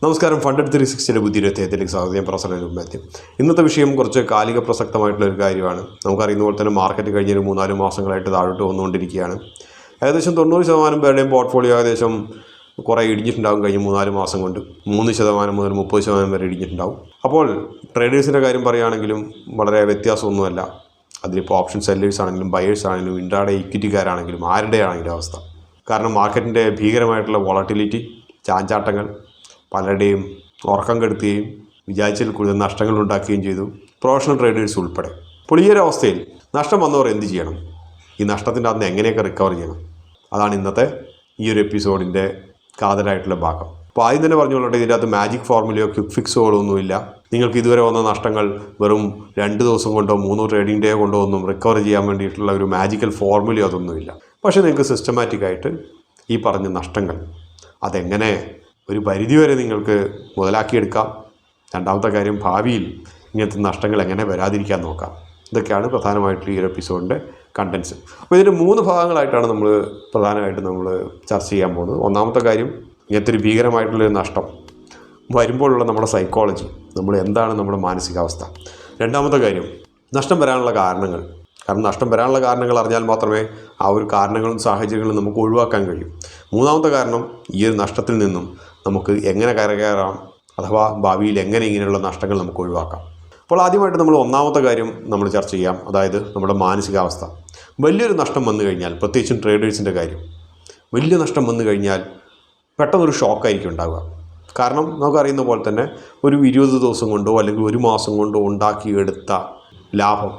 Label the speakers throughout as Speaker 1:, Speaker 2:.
Speaker 1: നമസ്കാരം. ഫണ്ടഡ് 360 പുതിയൊരു അധ്യായത്തിലേക്ക് സ്വാഗതം. ഞാൻ പ്രൊഫസർ മാത്യു. ഇന്നത്തെ വിഷയം കുറച്ച് കാലിക പ്രസക്തമായിട്ടുള്ള ഒരു കാര്യമാണ്. നമുക്കറിയുന്ന പോലെ തന്നെ മാർക്കറ്റ് കഴിഞ്ഞൊരു 3-4 മാസങ്ങളായിട്ട് താഴോട്ട് വന്നുകൊണ്ടിരിക്കുകയാണ്. ഏകദേശം 90% പേരുടെയും പോർട്ട്ഫോളിയോ ഏകദേശം കുറേ ഇടിഞ്ഞിട്ടുണ്ടാകും. കഴിഞ്ഞ 3-4 മാസം കൊണ്ട് 3% മുതൽ 30% വരെ ഇടിഞ്ഞിട്ടുണ്ടാകും. അപ്പോൾ ട്രേഡേഴ്സിൻ്റെ കാര്യം പറയുകയാണെങ്കിലും വളരെ വ്യത്യാസമൊന്നുമല്ല. അതിലിപ്പോൾ ഓപ്ഷൻ സെല്ലേഴ്സ് ആണെങ്കിലും ബയേഴ്സ് ആണെങ്കിലും ഇൻട്രാഡേ ഇക്വിറ്റിക്കാരാണെങ്കിലും ആരുടെ ആണെങ്കിലും അവസ്ഥ. കാരണം മാർക്കറ്റിൻ്റെ ഭീകരമായിട്ടുള്ള വോളറ്റിലിറ്റി, ചാഞ്ചാട്ടങ്ങൾ പലരുടെയും ഉറക്കം കെടുത്തുകയും വിചാരിച്ചതിൽ കൂടുതൽ നഷ്ടങ്ങൾ ഉണ്ടാക്കുകയും ചെയ്തു, പ്രൊഫഷണൽ ട്രേഡേഴ്സ് ഉൾപ്പെടെ. അപ്പോൾ ഈ ഒരു അവസ്ഥയിൽ നഷ്ടം വന്നവർ എന്ത് ചെയ്യണം? ഈ നഷ്ടത്തിൻ്റെ അന്ന് എങ്ങനെയൊക്കെ റിക്കവർ ചെയ്യണം? അതാണ് ഇന്നത്തെ ഈ ഒരു എപ്പിസോഡിൻ്റെ കാതലായിട്ടുള്ള ഭാഗം. അപ്പോൾ ആദ്യം തന്നെ പറഞ്ഞുകൊള്ളട്ടെ, ഇതിൻ്റെ അകത്ത് മാജിക് ഫോർമുലയോ ക്വിക്ക് ഫിക്സുകളോ ഒന്നുമില്ല. നിങ്ങൾക്ക് ഇതുവരെ വന്ന നഷ്ടങ്ങൾ വെറും 2 ദിവസം കൊണ്ടോ 3 ട്രേഡിംഗ് ഡേ കൊണ്ടോ ഒന്നും റിക്കവർ ചെയ്യാൻ വേണ്ടിയിട്ടുള്ള ഒരു മാജിക്കൽ ഫോർമുലയോ അതൊന്നുമില്ല. പക്ഷേ നിങ്ങൾക്ക് സിസ്റ്റമാറ്റിക്കായിട്ട് ഈ പറഞ്ഞ നഷ്ടങ്ങൾ അതെങ്ങനെ ഒരു പരിധിവരെ നിങ്ങൾക്ക് മുതലാക്കിയെടുക്കാം. രണ്ടാമത്തെ കാര്യം, ഭാവിയിൽ ഇങ്ങനത്തെ നഷ്ടങ്ങൾ എങ്ങനെ വരാതിരിക്കാൻ നോക്കാം. ഇതൊക്കെയാണ് പ്രധാനമായിട്ടും ഈ ഒരു എപ്പിസോഡിൻ്റെ കണ്ടൻസ്. അപ്പോൾ ഇതിൻ്റെ 3 ഭാഗങ്ങളായിട്ടാണ് നമ്മൾ പ്രധാനമായിട്ടും ചർച്ച ചെയ്യാൻ പോകുന്നത്. ഒന്നാമത്തെ കാര്യം, ഇങ്ങനത്തെ ഒരു ഭീകരമായിട്ടുള്ളൊരു നഷ്ടം വരുമ്പോഴുള്ള നമ്മുടെ സൈക്കോളജി, എന്താണ് നമ്മുടെ മാനസികാവസ്ഥ. രണ്ടാമത്തെ കാര്യം, നഷ്ടം വരാനുള്ള കാരണങ്ങൾ. കാരണം നഷ്ടം വരാനുള്ള കാരണങ്ങൾ അറിഞ്ഞാൽ മാത്രമേ ആ ഒരു കാരണങ്ങളും സാഹചര്യങ്ങളും നമുക്ക് ഒഴിവാക്കാൻ കഴിയും. മൂന്നാമത്തെ കാരണം, ഈ ഒരു നഷ്ടത്തിൽ നിന്നും നമുക്ക് എങ്ങനെ കരകയറാം, അഥവാ ഭാവിയിൽ എങ്ങനെ ഇങ്ങനെയുള്ള നഷ്ടങ്ങൾ നമുക്ക് ഒഴിവാക്കാം. അപ്പോൾ ആദ്യമായിട്ട് നമ്മൾ ഒന്നാമത്തെ കാര്യം നമ്മൾ ചർച്ച ചെയ്യാം, അതായത് നമ്മുടെ മാനസികാവസ്ഥ. വലിയൊരു നഷ്ടം വന്നു കഴിഞ്ഞാൽ, പ്രത്യേകിച്ചും ട്രേഡേഴ്സിൻ്റെ കാര്യം, വലിയ നഷ്ടം വന്നു കഴിഞ്ഞാൽ പെട്ടെന്നൊരു ഷോക്കായിരിക്കും ഉണ്ടാവുക. കാരണം നമുക്കറിയുന്ന പോലെ തന്നെ ഒരു 20 ദിവസം കൊണ്ടോ അല്ലെങ്കിൽ 1 മാസം കൊണ്ടോ ഉണ്ടാക്കിയെടുത്ത ലാഭം,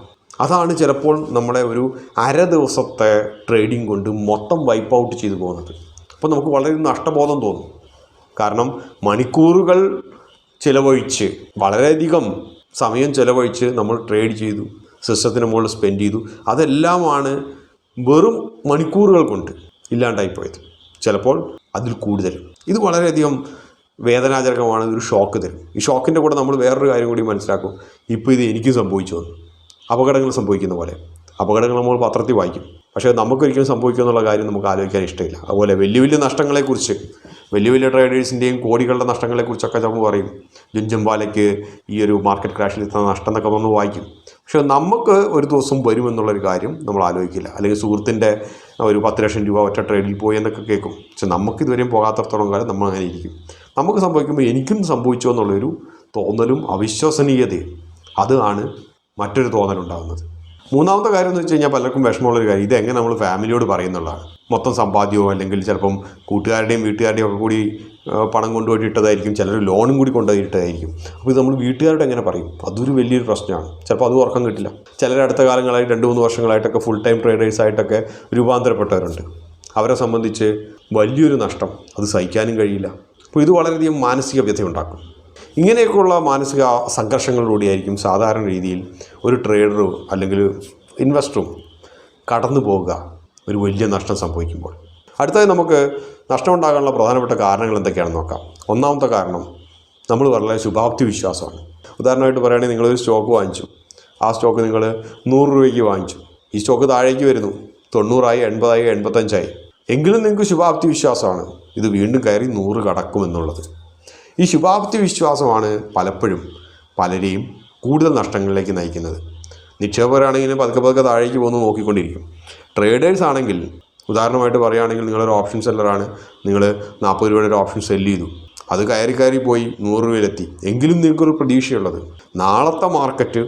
Speaker 1: അതാണ് ചിലപ്പോൾ നമ്മളെ ഒരു അര ദിവസത്തെ ട്രേഡിംഗ് കൊണ്ട് മൊത്തം വൈപ്പ് ഔട്ട് ചെയ്തു പോകുന്നത്. അപ്പോൾ നമുക്ക് വളരെ നഷ്ടബോധം തോന്നും. കാരണം മണിക്കൂറുകൾ ചിലവഴിച്ച്, വളരെയധികം സമയം ചിലവഴിച്ച് നമ്മൾ ട്രേഡ് ചെയ്തു, സിസ്റ്റത്തിന് മുകളിൽ സ്പെൻഡ് ചെയ്തു, അതെല്ലാമാണ് വെറും മണിക്കൂറുകൾ കൊണ്ട് ഇല്ലാണ്ടായിപ്പോയത്. ചിലപ്പോൾ അതിൽ കൂടുതൽ. ഇത് വളരെയധികം വേദനാജനകമാണ്. ഒരു ഷോക്ക് തരും. ഈ ഷോക്കിൻ്റെ കൂടെ നമ്മൾ വേറൊരു കാര്യം കൂടി മനസ്സിലാക്കും. ഇപ്പോൾ ഇത് എനിക്കും സംഭവിച്ചു വന്നു. അപകടങ്ങൾ സംഭവിക്കുന്ന പോലെ. അപകടങ്ങൾ നമ്മൾ പത്രത്തിൽ വായിക്കും, പക്ഷേ നമുക്കൊരിക്കലും സംഭവിക്കുക എന്നുള്ള കാര്യം നമുക്ക് ആലോചിക്കാൻ ഇഷ്ടമില്ല. അതുപോലെ വലിയ വലിയ നഷ്ടങ്ങളെക്കുറിച്ച്, വലിയ വലിയ ട്രേഡേഴ്സിൻ്റെയും കോടികളുടെ നഷ്ടങ്ങളെക്കുറിച്ചൊക്കെ നമ്മൾ പറയും. ജുൻജംവാലയ്ക്ക് ഈ ഒരു മാർക്കറ്റ് ക്രാഷിൽ എത്തുന്ന നഷ്ടം എന്നൊക്കെ നമ്മൾ വായിക്കും. പക്ഷേ നമുക്ക് ഒരു ദിവസം വരുമെന്നുള്ളൊരു കാര്യം നമ്മൾ ആലോചിക്കില്ല. അല്ലെങ്കിൽ സുഹൃത്തിൻ്റെ ഒരു 10 ലക്ഷം രൂപ ഒറ്റ ട്രേഡിൽ പോയി എന്നൊക്കെ കേൾക്കും. പക്ഷെ നമുക്കിതുവരെയും പോകാത്തടത്തോളം കാലം നമ്മൾ അങ്ങനെ ഇരിക്കും. നമുക്ക് സംഭവിക്കുമ്പോൾ എനിക്കും സംഭവിച്ചോ എന്നുള്ളൊരു തോന്നലും അവിശ്വസനീയതയും, അതാണ് മറ്റൊരു തോന്നലുണ്ടാകുന്നത്. മൂന്നാമത്തെ കാര്യം എന്ന് വെച്ച് കഴിഞ്ഞാൽ പലർക്കും വിഷമമുള്ളൊരു കാര്യം, ഇതെങ്ങനെ നമ്മൾ ഫാമിലിയോട് പറയുന്നുള്ളതാണ്. മൊത്തം സമ്പാദ്യമോ അല്ലെങ്കിൽ ചിലപ്പം കൂട്ടുകാരുടെയും വീട്ടുകാരുടെയും ഒക്കെ കൂടി പണം കൊണ്ടുപോയിട്ടതായിരിക്കും, ചിലർ ലോണും കൂടി കൊണ്ടുപോയിട്ടതായിരിക്കും. അപ്പോൾ ഇത് നമ്മൾ വീട്ടുകാരോട് എങ്ങനെ പറയും? അതൊരു വലിയൊരു പ്രശ്നമാണ്. ചിലപ്പോൾ അത് ഉറക്കം കിട്ടില്ല. ചിലർ അടുത്ത കാലങ്ങളായി 2-3 വർഷങ്ങളായിട്ടൊക്കെ ഫുൾ ടൈം ട്രേഡേഴ്സായിട്ടൊക്കെ രൂപാന്തരപ്പെട്ടവരുണ്ട്. അവരെ സംബന്ധിച്ച് വലിയൊരു നഷ്ടം അത് സഹിക്കാനും കഴിയില്ല. അപ്പോൾ ഇത് വളരെയധികം മാനസിക വ്യഥയുണ്ടാക്കും. ഇങ്ങനെയൊക്കെയുള്ള മാനസിക സംഘർഷങ്ങളിലൂടെയായിരിക്കും സാധാരണ രീതിയിൽ ഒരു ട്രേഡറോ അല്ലെങ്കിൽ ഇൻവെസ്റ്ററും കടന്നു പോകുക ഒരു വലിയ നഷ്ടം സംഭവിക്കുമ്പോൾ. അടുത്തതായി നമുക്ക് നഷ്ടമുണ്ടാകാനുള്ള പ്രധാനപ്പെട്ട കാരണങ്ങൾ എന്തൊക്കെയാണെന്ന് നോക്കാം. ഒന്നാമത്തെ കാരണം നമ്മൾ വളരെ ശുഭാപ്തി വിശ്വാസമാണ്. ഉദാഹരണമായിട്ട് പറയുകയാണെങ്കിൽ, നിങ്ങളൊരു സ്റ്റോക്ക് വാങ്ങിച്ചു. ആ സ്റ്റോക്ക് നിങ്ങൾ 100 രൂപയ്ക്ക് വാങ്ങിച്ചു. ഈ സ്റ്റോക്ക് താഴേക്ക് വരുന്നു, 90 80 85 എങ്കിലും നിങ്ങൾക്ക് ശുഭാപ്തി വിശ്വാസമാണ് ഇത് വീണ്ടും കയറി 100 കടക്കുമെന്നുള്ളത്. ഈ ശുഭാപ്തി വിശ്വാസമാണ് പലപ്പോഴും പലരെയും കൂടുതൽ നഷ്ടങ്ങളിലേക്ക് നയിക്കുന്നത്. നിക്ഷേപകരാണെങ്കിലും പതുക്കെ താഴേക്ക് പോകുന്നു നോക്കിക്കൊണ്ടിരിക്കും. ട്രേഡേഴ്സ് ആണെങ്കിൽ, ഉദാഹരണമായിട്ട് പറയുകയാണെങ്കിൽ, നിങ്ങളൊരു ഓപ്ഷൻ സെല്ലറാണ്. നിങ്ങൾ 40 രൂപയുടെ ഒരു ഓപ്ഷൻ സെല്ല് ചെയ്തു. അത് കയറി പോയി 100 രൂപയിലെത്തി. എങ്കിലും നിങ്ങൾക്കൊരു പ്രതീക്ഷയുള്ളത്, നാളത്തെ മാർക്കറ്റ്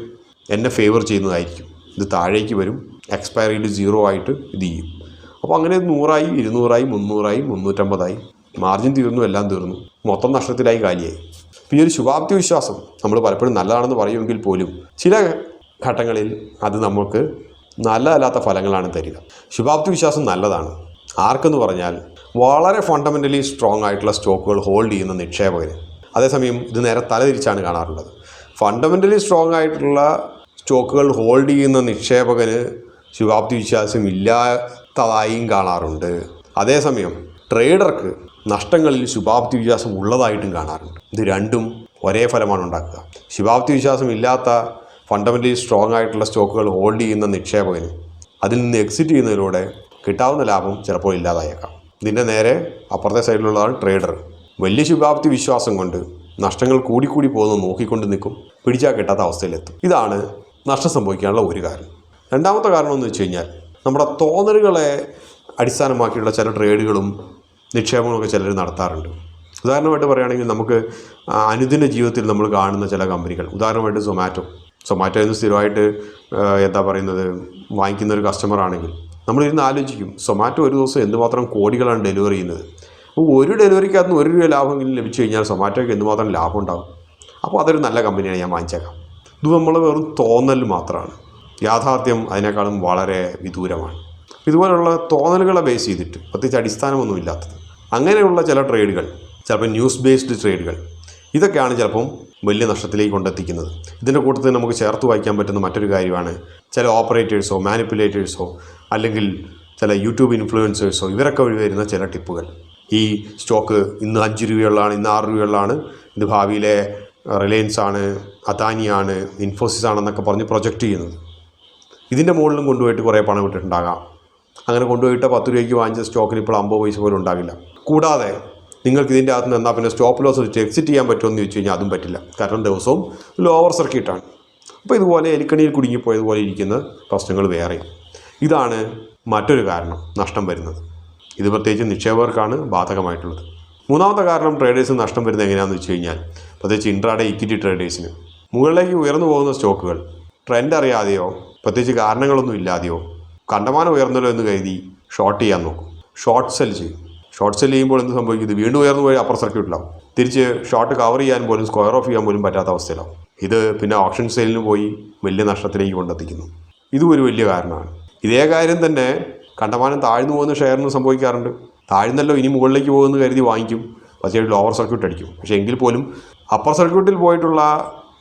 Speaker 1: എന്നെ ഫേവർ ചെയ്യുന്നതായിരിക്കും. ഇത് താഴേക്ക് വരും, എക്സ്പയറിയിൽ 0 ആയിട്ട് ഇത് ചെയ്യും. അപ്പോൾ അങ്ങനെ 100 200 300 350 മാർജിൻ തീർന്നു, എല്ലാം തീർന്നു, മൊത്തം നഷ്ടത്തിലായി, കാലിയായി. അപ്പോൾ ഈ ഒരു ശുഭാപ്തി വിശ്വാസം നമ്മൾ പലപ്പോഴും നല്ലതാണെന്ന് പറയുമെങ്കിൽ പോലും ചില ഘട്ടങ്ങളിൽ അത് നമുക്ക് നല്ലതല്ലാത്ത ഫലങ്ങളാണ് തരിക. ശുഭാപ്തി വിശ്വാസം നല്ലതാണ് ആർക്കെന്ന് പറഞ്ഞാൽ വളരെ ഫണ്ടമെൻ്റലി സ്ട്രോങ് ആയിട്ടുള്ള സ്റ്റോക്കുകൾ ഹോൾഡ് ചെയ്യുന്ന നിക്ഷേപകന്. അതേസമയം ഇത് നേരെ തലതിരിച്ചാണ് കാണാറുള്ളത്. ഫണ്ടമെൻ്റലി സ്ട്രോങ് ആയിട്ടുള്ള സ്റ്റോക്കുകൾ ഹോൾഡ് ചെയ്യുന്ന നിക്ഷേപകന് ശുഭാപ്തി വിശ്വാസം ഇല്ലാത്തതായും കാണാറുണ്ട്. അതേസമയം ട്രേഡർക്ക് നഷ്ടങ്ങളിൽ ശുഭാപ്തി വിശ്വാസം ഉള്ളതായിട്ടും കാണാറുണ്ട്. ഇത് രണ്ടും ഒരേ ഫലമാണ് ഉണ്ടാക്കുക. ശുഭാപ്തി വിശ്വാസം ഇല്ലാത്ത ഫണ്ടമെൻ്റലി സ്ട്രോങ് ആയിട്ടുള്ള സ്റ്റോക്കുകൾ ഹോൾഡ് ചെയ്യുന്ന നിക്ഷേപകന് അതിൽ നിന്ന് എക്സിറ്റ് ചെയ്യുന്നതിലൂടെ കിട്ടാവുന്ന ലാഭം ചിലപ്പോൾ ഇല്ലാതായേക്കാം. ഇതിൻ്റെ നേരെ അപ്പുറത്തെ സൈഡിലുള്ളതാണ് ട്രേഡർ. വലിയ ശുഭാപ്തി വിശ്വാസം കൊണ്ട് നഷ്ടങ്ങൾ കൂടിക്കൂടി പോകുന്നത് നോക്കിക്കൊണ്ട് നിൽക്കും, പിടിച്ചാൽ കിട്ടാത്ത അവസ്ഥയിലെത്തും. ഇതാണ് നഷ്ടം സംഭവിക്കാനുള്ള ഒരു കാരണം. രണ്ടാമത്തെ കാരണം എന്ന് വെച്ച് കഴിഞ്ഞാൽ നമ്മുടെ തോന്നലുകളെ അടിസ്ഥാനമാക്കിയുള്ള ചില ട്രേഡുകളും നിക്ഷേപങ്ങളൊക്കെ ചിലർ നടത്താറുണ്ട്. ഉദാഹരണമായിട്ട് പറയുകയാണെങ്കിൽ നമുക്ക് അനുദിന ജീവിതത്തിൽ നമ്മൾ കാണുന്ന ചില കമ്പനികൾ, ഉദാഹരണമായിട്ട് സൊമാറ്റോ എന്ന് സ്ഥിരമായിട്ട് വാങ്ങിക്കുന്ന ഒരു കസ്റ്റമർ ആണെങ്കിൽ നമ്മളിരുന്ന് ആലോചിക്കും, സൊമാറ്റോ ഒരു ദിവസം എന്തുമാത്രം കോടികളാണ് ഡെലിവറി ചെയ്യുന്നത്. അപ്പോൾ ഒരു ഡെലിവറിക്കകത്ത് നിന്ന് 1 രൂപ ലാഭമെങ്കിലും ലഭിച്ചു കഴിഞ്ഞാൽ സൊമാറ്റോയ്ക്ക് എന്തുമാത്രം ലാഭം ഉണ്ടാകും. അപ്പോൾ അതൊരു നല്ല കമ്പനിയാണ്, ഞാൻ വാങ്ങിച്ചേക്കാം. ഇത് നമ്മൾ വെറും തോന്നൽ മാത്രമാണ്. യാഥാർത്ഥ്യം അതിനേക്കാളും വളരെ വിദൂരമാണ്. ഇതുപോലുള്ള തോന്നലുകളെ ബേസ് ചെയ്തിട്ട് പ്രത്യേകിച്ച് അടിസ്ഥാനമൊന്നും ഇല്ലാത്തത് അങ്ങനെയുള്ള ചില ട്രേഡുകൾ, ചിലപ്പോൾ ന്യൂസ് ബേസ്ഡ് ട്രേഡുകൾ, ഇതൊക്കെയാണ് ചിലപ്പം വലിയ നഷ്ടത്തിലേക്ക് കൊണ്ടെത്തിക്കുന്നത്. ഇതിൻ്റെ കൂട്ടത്തിൽ നമുക്ക് ചേർത്ത് വായിക്കാൻ പറ്റുന്ന മറ്റൊരു കാര്യമാണ് ചില ഓപ്പറേറ്റേഴ്സോ മാനിപ്പുലേറ്റേഴ്സോ അല്ലെങ്കിൽ ചില യൂട്യൂബ് ഇൻഫ്ലുവൻസേഴ്സോ ഇവരൊക്കെ വഴി വരുന്ന ചില ടിപ്പുകൾ. ഈ സ്റ്റോക്ക് ഇന്ന് 5 രൂപയുള്ളതാണ്, ഇന്ന് 6 രൂപയുള്ളതാണ്, ഇത് ഭാവിയിലെ റിലയൻസ് ആണ്, അദാനിയാണ്, ഇൻഫോസിസ് ആണെന്നൊക്കെ പറഞ്ഞ് പ്രൊജക്റ്റ് ചെയ്യുന്നത്. ഇതിൻ്റെ മുകളിലും കൊണ്ടുപോയിട്ട് കുറേ പണം ഇട്ടിട്ടുണ്ടാകാം. അങ്ങനെ കൊണ്ടുപോയിട്ട് 10 രൂപയ്ക്ക് വാങ്ങിച്ച സ്റ്റോക്കിന് ഇപ്പോൾ 50 പൈസ പോലും ഉണ്ടാകില്ല. കൂടാതെ നിങ്ങൾക്ക് ഇതിൻ്റെ അകത്ത് നിന്ന് എന്നാൽ പിന്നെ സ്റ്റോപ്പ് ലോസ് വെച്ച് എക്സിറ്റ് ചെയ്യാൻ പറ്റുമോ എന്ന് ചോദിച്ചു കഴിഞ്ഞാൽ അതും പറ്റില്ല. കാരണം ദിവസവും ലോവർ സർക്യൂട്ടാണ്. അപ്പോൾ ഇതുപോലെ എലിക്കണിയിൽ കുടുങ്ങിപ്പോയതുപോലെ ഇരിക്കുന്ന പ്രശ്നങ്ങൾ വേറെ. ഇതാണ് മറ്റൊരു കാരണം നഷ്ടം വരുന്നത്. ഇത് പ്രത്യേകിച്ച് നിക്ഷേപകർക്കാണ് ബാധകമായിട്ടുള്ളത്. മൂന്നാമത്തെ കാരണം ട്രേഡേഴ്സിന് നഷ്ടം വരുന്നത് എങ്ങനെയാണെന്ന് വെച്ച് കഴിഞ്ഞാൽ പ്രത്യേകിച്ച് ഇൻട്രാഡേ ഇക്വിറ്റി ട്രേഡേഴ്സിന് മുകളിലേക്ക് ഉയർന്നു പോകുന്ന സ്റ്റോക്കുകൾ ട്രെൻഡ് അറിയാതെയോ പ്രത്യേകിച്ച് കാരണങ്ങളൊന്നും ഇല്ലാതെയോ കണ്ടമാനം ഉയർന്നല്ലോ എന്ന് കരുതി ഷോർട്ട് ചെയ്യാൻ നോക്കും, ഷോർട്ട് സെൽ ചെയ്യും. ഷോർട്ട് സെൽ ചെയ്യുമ്പോൾ എന്ത് സംഭവിക്കും? ഇത് വീണ്ടും ഉയർന്നു പോയി അപ്പർ സർക്യൂട്ടിലാവും. തിരിച്ച് ഷോർട്ട് കവർ ചെയ്യാൻ പോലും സ്ക്വയർ ഓഫ് ചെയ്യാൻ പോലും പറ്റാത്ത അവസ്ഥയിലാവും. ഇത് പിന്നെ ഓപ്ഷൻ സെയിലിന് പോയി വലിയ നഷ്ടത്തിലേക്ക് കൊണ്ടെത്തിക്കുന്നു. ഇതും ഒരു വലിയ കാരണമാണ്. ഇതേ കാര്യം തന്നെ കണ്ടമാനം താഴ്ന്നു പോകുന്ന ഷെയറിന് സംഭവിക്കാറുണ്ട്. താഴ്ന്നല്ലോ ഇനി മുകളിലേക്ക് പോകുമെന്ന് കരുതി വാങ്ങിക്കും, പക്ഷേ ലോവർ സർക്യൂട്ട് അടിക്കും. പക്ഷേ എങ്കിൽ പോലും അപ്പർ സർക്യൂട്ടിൽ പോയിട്ടുള്ള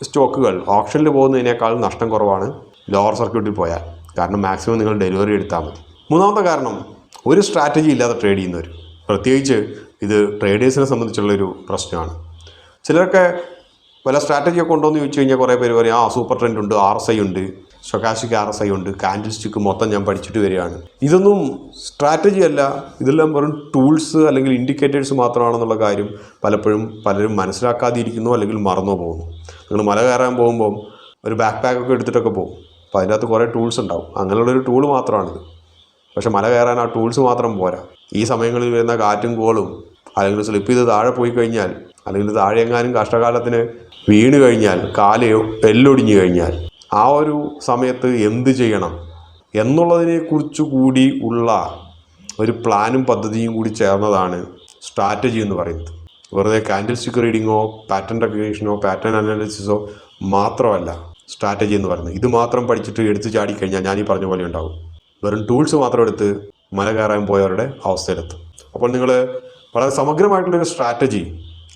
Speaker 1: സ്റ്റോക്കുകൾ ഓപ്ഷനിൽ പോകുന്നതിനേക്കാൾ നഷ്ടം കുറവാണ് ലോവർ സർക്യൂട്ടിൽ പോയാൽ. കാരണം മാക്സിമം നിങ്ങൾ ഡെലിവറി എടുത്താൽ മതി. മൂന്നാമത്തെ കാരണം ഒരു സ്ട്രാറ്റജി ഇല്ലാതെ ട്രേഡ് ചെയ്യുന്നവർ. പ്രത്യേകിച്ച് ഇത് ട്രേഡേഴ്സിനെ സംബന്ധിച്ചുള്ളൊരു പ്രശ്നമാണ്. ചിലരൊക്കെ പല സ്ട്രാറ്റജിയൊക്കെ ഉണ്ടോ എന്ന് ചോദിച്ചു കഴിഞ്ഞാൽ കുറേ പേര് പറയും, സൂപ്പർ ട്രെൻഡ് ഉണ്ട്, RSI ഉണ്ട്, സ്റ്റൊക്കാസ്റ്റിക് RSI ഉണ്ട്, കാൻഡിൽ സ്റ്റിക്ക് മൊത്തം ഞാൻ പഠിച്ചിട്ട് വരികയാണ്. ഇതൊന്നും സ്ട്രാറ്റജി അല്ല, ഇതെല്ലാം വെറും ടൂൾസ് അല്ലെങ്കിൽ ഇൻഡിക്കേറ്റേഴ്സ് മാത്രമാണെന്നുള്ള കാര്യം പലരും മനസ്സിലാക്കാതിരിക്കുന്നു അല്ലെങ്കിൽ മറന്നു പോകുന്നു. നിങ്ങൾ മല കയറാൻ പോകുമ്പോൾ ഒരു ബാക്ക് പാക്കൊക്കെ എടുത്തിട്ടൊക്കെ പോകും. അപ്പോൾ അതിൻ്റെ അകത്ത് കുറേ ടൂൾസ് ഉണ്ടാവും. അങ്ങനെയുള്ളൊരു ടൂൾ മാത്രമാണിത്. പക്ഷെ മല കയറാൻ ആ ടൂൾസ് മാത്രം പോരാ. ഈ സമയങ്ങളിൽ വരുന്ന കാറ്റും കോളും അല്ലെങ്കിൽ സ്ലിപ്പ് ചെയ്ത് താഴെ പോയി കഴിഞ്ഞാൽ അല്ലെങ്കിൽ താഴെ എങ്ങാനും കഷ്ടകാലത്തിന് വീണ് കഴിഞ്ഞാൽ കാല് എല്ലൊടിഞ്ഞു കഴിഞ്ഞാൽ ആ ഒരു സമയത്ത് എന്ത് ചെയ്യണം എന്നുള്ളതിനെക്കുറിച്ച് കൂടി ഉള്ള ഒരു പ്ലാനും പദ്ധതിയും കൂടി ചേർന്നതാണ് സ്ട്രാറ്റജി എന്ന് പറയുന്നത്. വെറുതെ കാൻഡിൽ സ്റ്റിക്ക് റീഡിങ്ങോ പാറ്റേൺ റെക്കഗ്നീഷനോ പാറ്റേൺ അനാലിസിസോ മാത്രമല്ല സ്ട്രാറ്റജി എന്ന് പറയുന്നത്. ഇത് മാത്രം പഠിച്ചിട്ട് എടുത്ത് ചാടിക്കഴിഞ്ഞാൽ ഞാൻ ഈ പറഞ്ഞ പോലെ ഉണ്ടാവും. വെറും ടൂൾസ് മാത്രം എടുത്ത് മല കയറാൻ പോയവരുടെ അവസ്ഥയിലെത്തും. അപ്പോൾ നിങ്ങൾ വളരെ സമഗ്രമായിട്ടുള്ളൊരു സ്ട്രാറ്റജി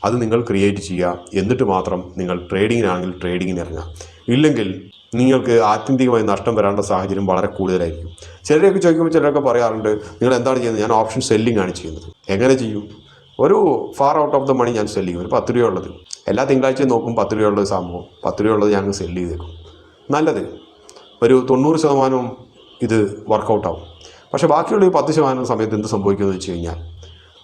Speaker 1: അത് നിങ്ങൾ ക്രിയേറ്റ് ചെയ്യുക. എന്നിട്ട് മാത്രം നിങ്ങൾ ട്രേഡിങ്ങിനാണെങ്കിൽ ട്രേഡിങ്ങിന് ഇറങ്ങുക. ഇല്ലെങ്കിൽ നിങ്ങൾക്ക് ആത്യന്തികമായി നഷ്ടം വരേണ്ട സാഹചര്യം വളരെ കൂടുതലായിരിക്കും. ചിലരൊക്കെ ചോദിക്കുമ്പോൾ ചിലരൊക്കെ പറയാറുണ്ട്, നിങ്ങൾ എന്താണ് ചെയ്യുന്നത്? ഞാൻ ഓപ്ഷൻ സെല്ലിംഗ് ആണ് ചെയ്യുന്നത്. എങ്ങനെ ചെയ്യും? ഒരു far out of the money ഞാൻ സെല്ല് ചെയ്യും. ഒരു 10 രൂപ ഉള്ളത് എല്ലാ തിങ്കളാഴ്ചയും നോക്കും, 10 രൂപ ഉള്ളത് സംഭവം 10 രൂപ ഉള്ളത് ഞാൻ സെല്ല് ചെയ്തേക്കും. നല്ലത്. ഒരു 90% ഇത് വർക്കൗട്ടാവും. പക്ഷേ ബാക്കിയുള്ള 10% സമയത്ത് എന്ത് സംഭവിക്കുമെന്ന് വെച്ച് കഴിഞ്ഞാൽ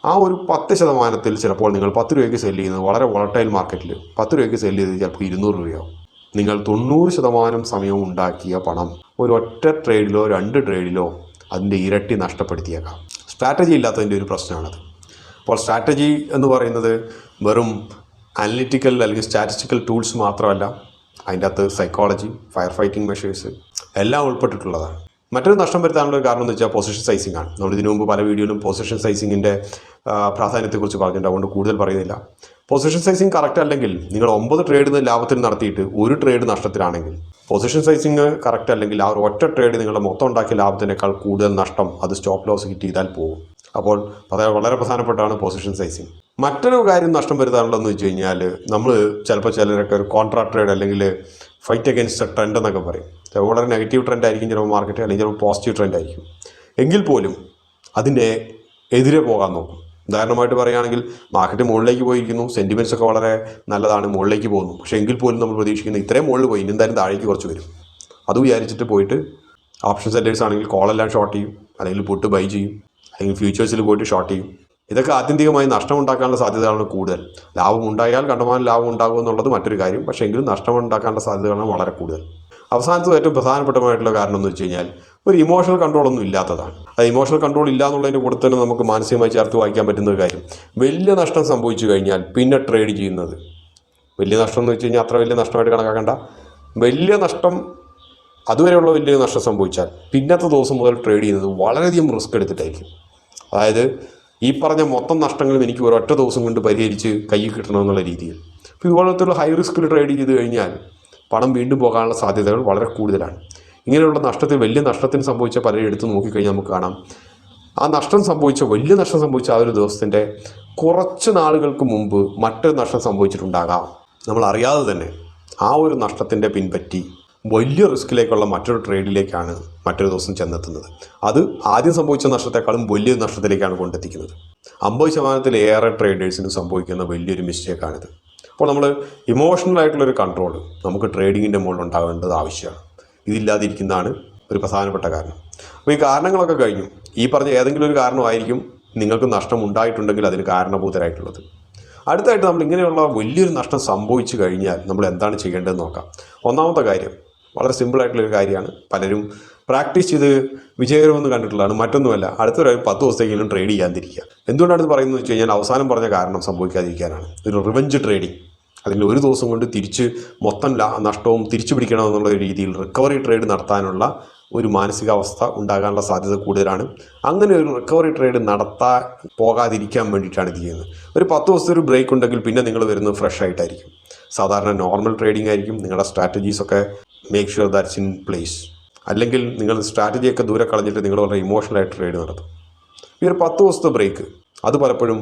Speaker 1: ആ ഒരു 10% ചിലപ്പോൾ നിങ്ങൾ 10 രൂപയ്ക്ക് സെല്ല് ചെയ്യുന്നത് വളരെ വോളട്ടൈൽ മാർക്കറ്റിൽ 10 രൂപയ്ക്ക് സെല്ല് ചെയ്ത് ചിലപ്പോൾ 200 രൂപയാവും. നിങ്ങൾ 90% സമയവും ഉണ്ടാക്കിയ പണം ഒരു ഒറ്റ ട്രേഡിലോ 2 ട്രേഡിലോ അതിൻ്റെ ഇരട്ടി നഷ്ടപ്പെടുത്തിയേക്കാം. സ്ട്രാറ്റജി ഇല്ലാത്തതിൻ്റെ ഒരു പ്രശ്നമാണത്. അപ്പോൾ സ്ട്രാറ്റജി എന്ന് പറയുന്നത് വെറും അനലിറ്റിക്കൽ അല്ലെങ്കിൽ സ്റ്റാറ്റിസ്റ്റിക്കൽ ടൂൾസ് മാത്രമല്ല, അതിൻ്റെ അകത്ത് സൈക്കോളജി, ഫയർ ഫൈറ്റിംഗ് മെഷേഴ്സ് എല്ലാം ഉൾപ്പെട്ടിട്ടുള്ളതാണ്. മറ്റൊരു നഷ്ടം വരുത്താനുള്ള ഒരു കാരണം എന്ന് വെച്ചാൽ പൊസിഷൻ സൈസിങ് ആണ്. നമ്മൾ ഇതിനു മുമ്പ് പല വീഡിയോയിലും പൊസിഷൻ സൈസിങ്ങിൻ്റെ പ്രാധാന്യത്തെക്കുറിച്ച് പറഞ്ഞിട്ടുണ്ട്, അതുകൊണ്ട് കൂടുതൽ പറയുന്നില്ല. പൊസിഷൻ സൈസിങ് കറക്റ്റ് അല്ലെങ്കിൽ നിങ്ങൾ 9 ട്രേഡ് ലാഭത്തിൽ നടത്തിയിട്ട് ഒരു ട്രേഡ് നഷ്ടത്തിലാണെങ്കിൽ പൊസിഷൻ സൈസിങ് കറക്റ്റ് അല്ലെങ്കിൽ ആ ഒരു ഒറ്റ ട്രേഡ് നിങ്ങളുടെ മൊത്തം ഉണ്ടാക്കിയ ലാഭത്തിനേക്കാൾ കൂടുതൽ നഷ്ടം അത് സ്റ്റോപ്പ് ലോസ് ഹിറ്റ് ചെയ്താൽ പോകും. അപ്പോൾ വളരെ പ്രധാനപ്പെട്ടാണ് പൊസിഷൻ സൈസിങ്. മറ്റൊരു കാര്യം നഷ്ടം വരുത്താനുള്ളതെന്ന് വെച്ച് കഴിഞ്ഞാൽ നമ്മൾ ചിലരൊക്കെ ഒരു കോൺട്രാ ട്രേഡ് അല്ലെങ്കിൽ ഫൈറ്റ് അഗൈൻസ്റ്റ് ട്രെൻഡ് എന്നൊക്കെ പറയും. ചിലപ്പോൾ വളരെ നെഗറ്റീവ് ട്രെൻഡ് ആയിരിക്കും ചിലപ്പോൾ മാർക്കറ്റ്, അല്ലെങ്കിൽ ചിലപ്പോൾ പോസിറ്റീവ് ട്രെൻഡ് ആയിരിക്കും. എങ്കിൽ പോലും അതിൻ്റെ എതിരെ പോകാൻ നോക്കും. ഉദാഹരണമായിട്ട് പറയുകയാണെങ്കിൽ മാർക്കറ്റ് മുകളിലേക്ക് പോയിരിക്കുന്നു, സെൻറ്റിമെൻറ്റ്സ് ഒക്കെ വളരെ നല്ലതാണ്, മുകളിലേക്ക് പോകുന്നു. പക്ഷേ എങ്കിൽ പോലും നമ്മൾ പ്രതീക്ഷിക്കുന്നത് ഇത്രയും മുകളിൽ പോയി ഇനി എന്തായാലും താഴേക്ക് കുറച്ച് വരും. അത് വിചാരിച്ചിട്ട് പോയിട്ട് ഓപ്ഷൻ സെല്ലേഴ്സ് ആണെങ്കിൽ കോളെല്ലാം ഷോർട്ട് ചെയ്യും, അല്ലെങ്കിൽ പുട്ട് ബൈ ചെയ്യും, അല്ലെങ്കിൽ ഫ്യൂച്ചേഴ്സിൽ പോയിട്ട് ഷോർട്ട് ചെയ്യും. ഇതൊക്കെ ആത്യന്തികമായി നഷ്ടമുണ്ടാക്കാനുള്ള സാധ്യതകളാണ് കൂടുതൽ. ലാഭം ഉണ്ടായാൽ കണ്ടമാനം ലാഭം ഉണ്ടാകും എന്നുള്ളത് മറ്റൊരു കാര്യം. പക്ഷേ എങ്കിലും നഷ്ടമുണ്ടാക്കാനുള്ള സാധ്യതകളാണ് വളരെ കൂടുതൽ. അവസാനത്തെ ഏറ്റവും പ്രധാനപ്പെട്ടമായിട്ടുള്ള കാരണം എന്ന് വെച്ച് കഴിഞ്ഞാൽ ഒരു ഇമോഷണൽ കൺട്രോളൊന്നും ഇല്ലാത്തതാണ്. അത് ഇമോഷണൽ കൺട്രോൾ ഇല്ല എന്നുള്ളതിൻ്റെ കൂടെ തന്നെ നമുക്ക് മാനസികമായി ചേർത്ത് വായിക്കാൻ പറ്റുന്ന ഒരു കാര്യം, വലിയ നഷ്ടം സംഭവിച്ചു കഴിഞ്ഞാൽ പിന്നെ ട്രേഡ് ചെയ്യുന്നത്, വലിയ നഷ്ടം എന്ന് വെച്ച് കഴിഞ്ഞാൽ അത്ര വലിയ നഷ്ടമായിട്ട് കണക്കാക്കേണ്ട, വലിയ നഷ്ടം അതുവരെയുള്ള വലിയ നഷ്ടം സംഭവിച്ചാൽ പിന്നത്തെ ദിവസം മുതൽ ട്രേഡ് ചെയ്യുന്നത് വളരെയധികം റിസ്ക് എടുത്തിട്ടായിരിക്കും. അതായത് ഈ പറഞ്ഞ മൊത്തം നഷ്ടങ്ങളും എനിക്ക് ഒരൊറ്റ ദിവസം കൊണ്ട് പരിഹരിച്ച് കയ്യിൽ കിട്ടണമെന്നുള്ള രീതിയിൽ. അപ്പോൾ ഇതുപോലത്തുള്ള ഹൈ റിസ്കിൽ ട്രേഡ് ചെയ്ത് കഴിഞ്ഞാൽ പണം വീണ്ടും പോകാനുള്ള സാധ്യതകൾ വളരെ കൂടുതലാണ്. ഇങ്ങനെയുള്ള നഷ്ടത്തിൽ വലിയ നഷ്ടത്തിന് സംഭവിച്ച പലരും എടുത്ത് നോക്കിക്കഴിഞ്ഞാൽ നമുക്ക് കാണാം, ആ നഷ്ടം സംഭവിച്ച വലിയ നഷ്ടം സംഭവിച്ച ആ ഒരു ദിവസത്തിൻ്റെ കുറച്ച് നാളുകൾക്ക് മുമ്പ് മറ്റൊരു നഷ്ടം സംഭവിച്ചിട്ടുണ്ടാകാം. നമ്മൾ അറിയാതെ തന്നെ ആ ഒരു നഷ്ടത്തിൻ്റെ പിൻപറ്റി വലിയ റിസ്കിലേക്കുള്ള മറ്റൊരു ട്രേഡിലേക്കാണ് മറ്റൊരു ദിവസം ചെന്നെത്തുന്നത്. അത് ആദ്യം സംഭവിച്ച നഷ്ടത്തെക്കാളും വലിയ നഷ്ടത്തിലേക്കാണ് കൊണ്ടെത്തിക്കുന്നത്. 50% ട്രേഡേഴ്സിന് സംഭവിക്കുന്ന വലിയൊരു മിസ്റ്റേക്കാണിത്. അപ്പോൾ നമ്മൾ ഇമോഷണലായിട്ടുള്ളൊരു കൺട്രോൾ നമുക്ക് ട്രേഡിങ്ങിൻ്റെ മുകളിൽ ഉണ്ടാകേണ്ടത് ആവശ്യമാണ്. ഇതില്ലാതിരിക്കുന്നതാണ് ഒരു പ്രധാനപ്പെട്ട കാരണം. അപ്പോൾ ഈ കാരണങ്ങളൊക്കെ കഴിഞ്ഞു. ഈ പറഞ്ഞ ഏതെങ്കിലും ഒരു കാരണമായിരിക്കും നിങ്ങൾക്ക് നഷ്ടം ഉണ്ടായിട്ടുണ്ടെങ്കിൽ അതിന് കാരണഭൂതരായിട്ടുള്ളത്. അടുത്തായിട്ട് നമ്മൾ ഇങ്ങനെയുള്ള വലിയൊരു നഷ്ടം സംഭവിച്ചു കഴിഞ്ഞാൽ നമ്മൾ എന്താണ് ചെയ്യേണ്ടതെന്ന് നോക്കാം. ഒന്നാമത്തെ കാര്യം വളരെ സിമ്പിളായിട്ടുള്ളൊരു കാര്യമാണ്. പലരും പ്രാക്ടീസ് ചെയ്ത് വിജയകരമെന്ന് കണ്ടിട്ടുള്ളതാണ്. മറ്റൊന്നുമല്ല, അടുത്തൊരു 10 ദിവസത്തേക്കെങ്കിലും ട്രേഡ് ചെയ്യാതിരിക്കുക. എന്തുകൊണ്ടാണ് ഇത് പറയുന്നത് വെച്ച് കഴിഞ്ഞാൽ അവസാനം പറഞ്ഞ കാരണം സംഭവിക്കാതിരിക്കാനാണ്. ഒരു റിവെഞ്ച് ട്രേഡിങ്, അതിൽ ഒരു ദിവസം കൊണ്ട് തിരിച്ച് മൊത്തം നഷ്ടവും തിരിച്ചു പിടിക്കണമെന്നുള്ള രീതിയിൽ റിക്കവറി ട്രേഡ് നടത്താനുള്ള ഒരു മാനസികാവസ്ഥ ഉണ്ടാകാനുള്ള സാധ്യത കൂടുതലാണ്. അങ്ങനെ ഒരു റിക്കവറി ട്രേഡ് നടത്താൻ പോകാതിരിക്കാൻ വേണ്ടിയിട്ടാണ് ഇത് ചെയ്യുന്നത്. ഒരു 10 ദിവസത്തെ ഒരു ബ്രേക്ക് ഉണ്ടെങ്കിൽ പിന്നെ നിങ്ങൾ വരുന്നത് ഫ്രഷ് ആയിട്ടായിരിക്കും. സാധാരണ നോർമൽ ട്രേഡിംഗ് ആയിരിക്കും. നിങ്ങളുടെ സ്ട്രാറ്റജീസൊക്കെ make sure that's in place. അല്ലെങ്കിൽ നിങ്ങൾ സ്ട്രാറ്റജിയൊക്കെ ദൂരെ കളഞ്ഞിട്ട് നിങ്ങൾ വളരെ ഇമോഷണലായിട്ട് ട്രേഡ് നടത്തും. ഈ ഒരു 10 ദിവസത്തെ ബ്രേക്ക് അത് പലപ്പോഴും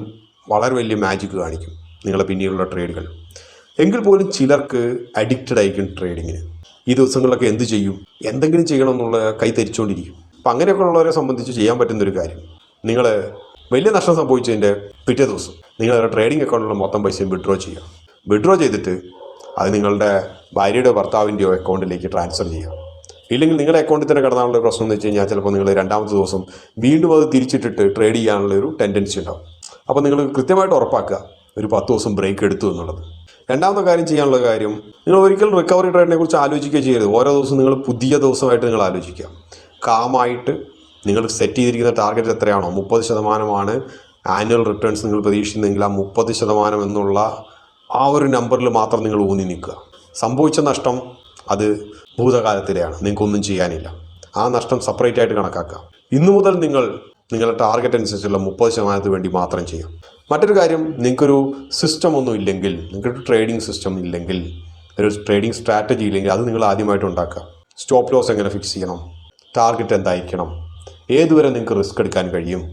Speaker 1: വളരെ വലിയ മാജിക് കാണിക്കും നിങ്ങളെ പിന്നീടുള്ള ട്രേഡുകൾ. എങ്കിൽ പോലും ചിലർക്ക് അഡിക്റ്റഡ് ആയിരിക്കും ട്രേഡിങ്ങിന്. ഈ ദിവസങ്ങളിലൊക്കെ എന്ത് ചെയ്യും, എന്തെങ്കിലും ചെയ്യണം എന്നുള്ള കൈ തരിച്ചുകൊണ്ടിരിക്കും. അപ്പം അങ്ങനെയൊക്കെ ഉള്ളവരെ സംബന്ധിച്ച് ചെയ്യാൻ പറ്റുന്നൊരു കാര്യം, നിങ്ങൾ വലിയ നഷ്ടം സംഭവിച്ചതിൻ്റെ പിറ്റേ ദിവസം നിങ്ങളുടെ ട്രേഡിംഗ് അക്കൗണ്ടിലുള്ള മൊത്തം പൈസയും വിഡ്രോ ചെയ്യുക. വിഡ്രോ ചെയ്തിട്ട് അത് നിങ്ങളുടെ ഭാര്യയുടെ ഭർത്താവിൻ്റെയോ അക്കൗണ്ടിലേക്ക് ട്രാൻസ്ഫർ ചെയ്യുക. ഇല്ലെങ്കിൽ നിങ്ങളുടെ അക്കൗണ്ടിൽ തന്നെ കിടന്നാലുള്ള പ്രശ്നം എന്ന് വെച്ച് കഴിഞ്ഞാൽ ചിലപ്പോൾ നിങ്ങൾ രണ്ടാമത്തെ ദിവസം വീണ്ടും അത് തിരിച്ചിട്ടിട്ട് ട്രേഡ് ചെയ്യാനുള്ളൊരു ടെൻഡൻസി ഉണ്ടാവും. അപ്പോൾ നിങ്ങൾ കൃത്യമായിട്ട് ഉറപ്പാക്കുക ഒരു 10 ദിവസം ബ്രേക്ക് എടുത്തു എന്നുള്ളത്. രണ്ടാമത്തെ കാര്യം ചെയ്യാനുള്ള കാര്യം, നിങ്ങൾ ഒരിക്കലും റിക്കവറി ട്രേഡിനെ കുറിച്ച് ആലോചിക്കുകയോ ചെയ്യരുത്. ഓരോ ദിവസവും നിങ്ങൾ പുതിയ ദിവസമായിട്ട് നിങ്ങൾ ആലോചിക്കുക. കാമായിട്ട് നിങ്ങൾ സെറ്റ് ചെയ്തിരിക്കുന്ന ടാർഗറ്റ് എത്രയാണോ, 30% ആനുവൽ റിട്ടേൺസ് നിങ്ങൾ പ്രതീക്ഷിക്കുന്നെങ്കിൽ ആ 30% എന്നുള്ള ആ ഒരു നമ്പറിൽ മാത്രം നിങ്ങൾ ഊന്നി നിൽക്കുക. സംഭവിച്ച നഷ്ടം അത് ഭൂതകാലത്തിലെയാണ്, നിങ്ങൾക്കൊന്നും ചെയ്യാനില്ല. ആ നഷ്ടം സെപ്പറേറ്റ് ആയിട്ട് കണക്കാക്കുക. ഇന്നു മുതൽ നിങ്ങളുടെ ടാർഗറ്റ് അനുസരിച്ചുള്ള 30% വേണ്ടി മാത്രം ചെയ്യാം. മറ്റൊരു കാര്യം, നിങ്ങൾക്കൊരു സിസ്റ്റം ഒന്നും ഇല്ലെങ്കിൽ, നിങ്ങൾക്കൊരു ട്രേഡിംഗ് സിസ്റ്റം ഇല്ലെങ്കിൽ, ഒരു ട്രേഡിംഗ് സ്ട്രാറ്റജി ഇല്ലെങ്കിൽ അത് നിങ്ങൾ ആദ്യമായിട്ട് ഉണ്ടാക്കുക. സ്റ്റോപ്പ് ലോസ് എങ്ങനെ ഫിക്സ് ചെയ്യണം, ടാർഗറ്റ് എന്തായിരിക്കണം, ഏതുവരെ നിങ്ങൾക്ക് റിസ്ക് എടുക്കാൻ കഴിയും,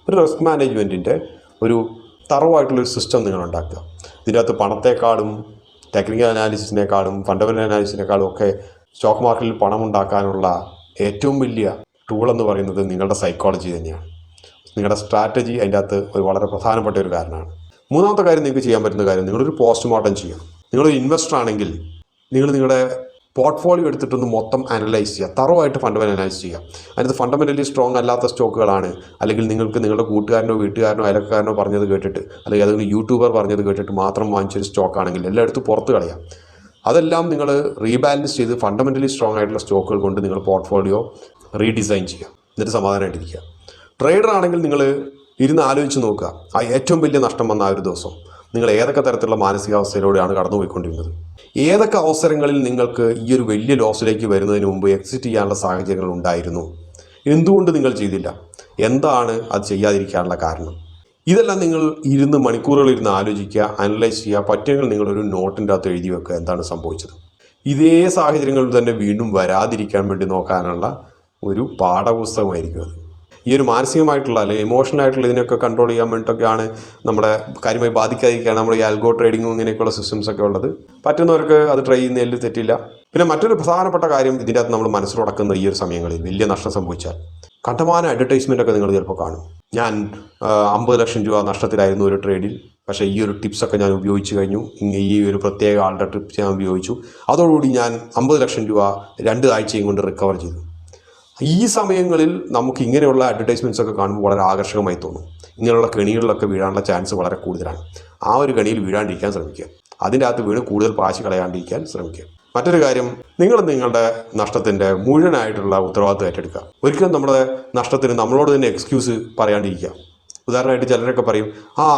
Speaker 1: ഒരു റിസ്ക് മാനേജ്മെൻറ്റിൻ്റെ ഒരു തറവായിട്ടുള്ളൊരു സിസ്റ്റം നിങ്ങൾ ഉണ്ടാക്കുക. ഇതിനകത്ത് പണത്തെക്കാളും ടെക്നിക്കൽ അനാലിസിസിനേക്കാളും ഫണ്ടമെൻ്റൽ അനാലിസിനേക്കാളും ഒക്കെ സ്റ്റോക്ക് മാർക്കറ്റിൽ പണം ഉണ്ടാക്കാനുള്ള ഏറ്റവും വലിയ ടൂൾ എന്ന് പറയുന്നത് നിങ്ങളുടെ സൈക്കോളജി തന്നെയാണ്. നിങ്ങളുടെ സ്ട്രാറ്റജി അതിൻ്റെ അകത്ത് ഒരു വളരെ പ്രധാനപ്പെട്ട ഒരു കാരണമാണ്. മൂന്നാമത്തെ കാര്യം നിങ്ങൾക്ക് ചെയ്യാൻ പറ്റുന്ന കാര്യം, നിങ്ങളൊരു പോസ്റ്റ്മോർട്ടം ചെയ്യുക. നിങ്ങളൊരു ഇൻവെസ്റ്റർ ആണെങ്കിൽ നിങ്ങളുടെ പോർട്ട്ഫോളിയോ എടുത്തിട്ടൊന്ന് മൊത്തം അനലൈസ് ചെയ്യുക, തറവായിട്ട് ഫണ്ടമെൻ്റൽ അനലൈസ് ചെയ്യുക. അതിനകത്ത് ഫണ്ടമെൻ്റലി സ്ട്രോങ് അല്ലാത്ത സ്റ്റോക്കുകളാണ്, അല്ലെങ്കിൽ നിങ്ങൾക്ക് നിങ്ങളുടെ കൂട്ടുകാരനോ വീട്ടുകാരനോ അയൽക്കാരനോ പറഞ്ഞത് കേട്ടിട്ട്, അല്ലെങ്കിൽ ഏതെങ്കിലും യൂട്യൂബർ പറഞ്ഞത് കേട്ടിട്ട് മാത്രം വാങ്ങിച്ചൊരു സ്റ്റോക്കാണെങ്കിൽ എല്ലായിടത്തും പുറത്ത് കളയാം. അതെല്ലാം നിങ്ങൾ റീബാലൻസ് ചെയ്ത് ഫണ്ടമെൻ്റലി സ്ട്രോങ് ആയിട്ടുള്ള സ്റ്റോക്കുകൾ കൊണ്ട് നിങ്ങൾ പോർട്ട്ഫോളിയോ റീഡിസൈൻ ചെയ്യുക. എന്നിട്ട് സമാധാനമായിട്ടിരിക്കുക. ട്രേഡർ ആണെങ്കിൽ നിങ്ങൾ ഇരുന്ന് ആലോചിച്ച് നോക്കുക, ആ ഏറ്റവും വലിയ നഷ്ടം വന്ന ആ ഒരു ദിവസം നിങ്ങൾ ഏതൊക്കെ തരത്തിലുള്ള മാനസികാവസ്ഥയിലൂടെയാണ് കടന്നുപോയിക്കൊണ്ടിരുന്നത്, ഏതൊക്കെ അവസരങ്ങളിൽ നിങ്ങൾക്ക് ഈ ഒരു വലിയ ലോസിലേക്ക് വരുന്നതിന് മുമ്പ് എക്സിറ്റ് ചെയ്യാനുള്ള സാഹചര്യങ്ങൾ ഉണ്ടായിരുന്നു, എന്തുകൊണ്ട് നിങ്ങൾ ചെയ്തില്ല, എന്താണ് അത് ചെയ്യാതിരിക്കാനുള്ള കാരണം. ഇതെല്ലാം നിങ്ങൾ ഇരുന്ന് മണിക്കൂറുകളിരുന്ന് ആലോചിക്കുക, അനലൈസ് ചെയ്യുക. പറ്റുമെങ്കിൽ നിങ്ങളൊരു നോട്ടിൻ്റെ അകത്ത് എഴുതി വെക്കുക എന്താണ് സംഭവിച്ചത്. ഇതേ സാഹചര്യങ്ങളിൽ തന്നെ വീണ്ടും വരാതിരിക്കാൻ വേണ്ടി നോക്കാനുള്ള ഒരു പാഠപുസ്തകമായിരിക്കും അത്. ഈ ഒരു മാനസികമായിട്ടുള്ള അല്ലെങ്കിൽ ഇമോഷണൽ ആയിട്ടുള്ള ഇതിനൊക്കെ കൺട്രോൾ ചെയ്യാൻ വേണ്ടിയിട്ടൊക്കെയാണ് നമ്മുടെ കാര്യമായി ബാധിക്കാതിരിക്കുകയാണ് നമ്മൾ ഈ ആൽഗോ ട്രേഡിങ്ങും ഇങ്ങനെയൊക്കെയുള്ള സിസ്റ്റംസൊക്കെ ഉള്ളത്. പറ്റുന്നവർക്ക് അത് ട്രൈ ചെയ്യുന്നതിൽ തെറ്റില്ല. പിന്നെ മറ്റൊരു പ്രധാനപ്പെട്ട കാര്യം, ഇതിൻ്റെ അകത്ത് നമ്മൾ മനസ്സിലുടക്കുന്ന ഈ ഒരു സമയങ്ങളിൽ വലിയ നഷ്ടം സംഭവിച്ചാൽ കണ്ടമാനം അഡ്വർടൈസ്മെൻ്റൊക്കെ നിങ്ങൾ ചിലപ്പോൾ കാണും. ഞാൻ 50 ലക്ഷം രൂപ നഷ്ടത്തിലായിരുന്നു ഒരു ട്രേഡിൽ, പക്ഷേ ഈ ഒരു ടിപ്സൊക്കെ ഞാൻ ഉപയോഗിച്ച് കഴിഞ്ഞു, ഈ ഒരു പ്രത്യേക ആളുടെ ടിപ്സ് ഞാൻ ഉപയോഗിച്ചു, അതോടുകൂടി ഞാൻ 50 ലക്ഷം രൂപ 2 ആഴ്ചയും കൊണ്ട് റിക്കവർ ചെയ്തു. ഈ സമയങ്ങളിൽ നമുക്ക് ഇങ്ങനെയുള്ള അഡ്വർടൈസ്മെൻറ്റ്സ് ഒക്കെ കാണുമ്പോൾ വളരെ ആകർഷകമായി തോന്നും. ഇങ്ങനെയുള്ള കെണികളിലൊക്കെ വീഴാനുള്ള ചാൻസ് വളരെ കൂടുതലാണ്. ആ ഒരു കെണിയിൽ വീഴാണ്ടിരിക്കാൻ ശ്രമിക്കുക. അതിൻ്റെ അകത്ത് വീണ് കൂടുതൽ പാശ് കളയാണ്ടിരിക്കാൻ ശ്രമിക്കുക. മറ്റൊരു കാര്യം, നിങ്ങൾ നിങ്ങളുടെ നഷ്ടത്തിൻ്റെ മുഴുവനായിട്ടുള്ള ഉത്തരവാദിത്വം ഏറ്റെടുക്കുക. ഒരിക്കലും നമ്മുടെ നഷ്ടത്തിന് നമ്മളോട് തന്നെ എക്സ്ക്യൂസ് പറയാണ്ടിരിക്കുക. ഉദാഹരണമായിട്ട് ചിലരൊക്കെ പറയും,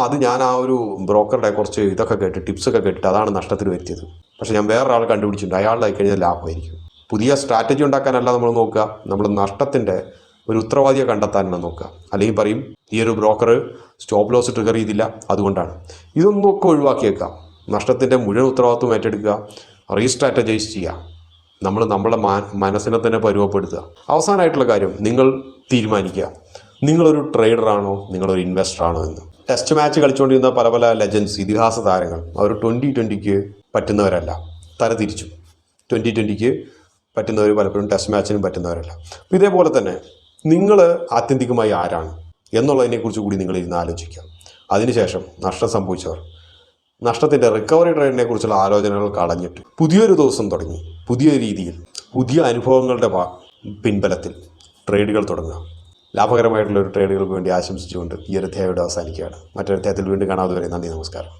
Speaker 1: അത് ഞാൻ ആ ഒരു ബ്രോക്കറുടെ കുറച്ച് ഇതൊക്കെ കേട്ട് ടിപ്സൊക്കെ കേട്ടിട്ട് അതാണ് നഷ്ടത്തിൽ വരുത്തിയത്. പക്ഷേ ഞാൻ വേറൊരാളെ കണ്ടുപിടിച്ചിട്ടുണ്ട്, അയാളുടെ കഴിഞ്ഞാൽ ലാഭമായിരിക്കും. പുതിയ സ്ട്രാറ്റജി ഉണ്ടാക്കാനല്ല നമ്മൾ നോക്കുക, നമ്മൾ നഷ്ടത്തിൻ്റെ ഒരു ഉത്തരവാദിയെ കണ്ടെത്താനാണ് നോക്കുക. അല്ലെങ്കിൽ പറയും, ഈ ഒരു ബ്രോക്കർ സ്റ്റോപ്പ് ലോസ് ട്രിഗർ ചെയ്തില്ല, അതുകൊണ്ടാണ്. ഇതൊന്നും ഒക്കെ ഒഴിവാക്കിയേക്കാം. നഷ്ടത്തിൻ്റെ മുഴുവൻ ഉത്തരവാദിത്വം ഏറ്റെടുക്കുക, റീസ്ട്രാറ്റജൈസ് ചെയ്യുക. നമ്മളെ മനസ്സിനെ തന്നെ പരുവപ്പെടുത്തുക. അവസാനമായിട്ടുള്ള കാര്യം, നിങ്ങൾ തീരുമാനിക്കുക, നിങ്ങളൊരു ട്രേഡറാണോ നിങ്ങളൊരു ഇൻവെസ്റ്ററാണോ എന്ന്. ടെസ്റ്റ് മാച്ച് കളിച്ചുകൊണ്ടിരുന്ന പല ലെജൻഡ്സ്, ഇതിഹാസ താരങ്ങൾ, അവർ 2020 പറ്റുന്നവരല്ല, തരതിരിച്ചു. 2020 പറ്റുന്നവർ പലപ്പോഴും ടെസ്റ്റ് മാച്ചിനും പറ്റുന്നവരല്ല. അപ്പോൾ ഇതേപോലെ തന്നെ നിങ്ങൾ ആത്യന്തികമായി ആരാണ് എന്നുള്ളതിനെക്കുറിച്ച് കൂടി നിങ്ങൾ ഇരുന്ന് ആലോചിക്കുക. അതിനുശേഷം നഷ്ടം സംഭവിച്ചവർ നഷ്ടത്തിൻ്റെ റിക്കവറി ട്രേഡിനെ കുറിച്ചുള്ള ആലോചനകൾ കളഞ്ഞിട്ട് പുതിയൊരു ദിവസം തുടങ്ങി പുതിയ രീതിയിൽ പുതിയ അനുഭവങ്ങളുടെ പിൻബലത്തിൽ ട്രേഡുകൾ തുടങ്ങുക. ലാഭകരമായിട്ടുള്ള ഒരു ട്രേഡുകൾക്ക് വേണ്ടി ആശംസിച്ചുകൊണ്ട് ഈ ഒരു അധ്യായം അവസാനിക്കുകയാണ്. മറ്റൊരു അധ്യായത്തിൽ വീണ്ടും കാണാതെ വരെ നന്ദി, നമസ്കാരം.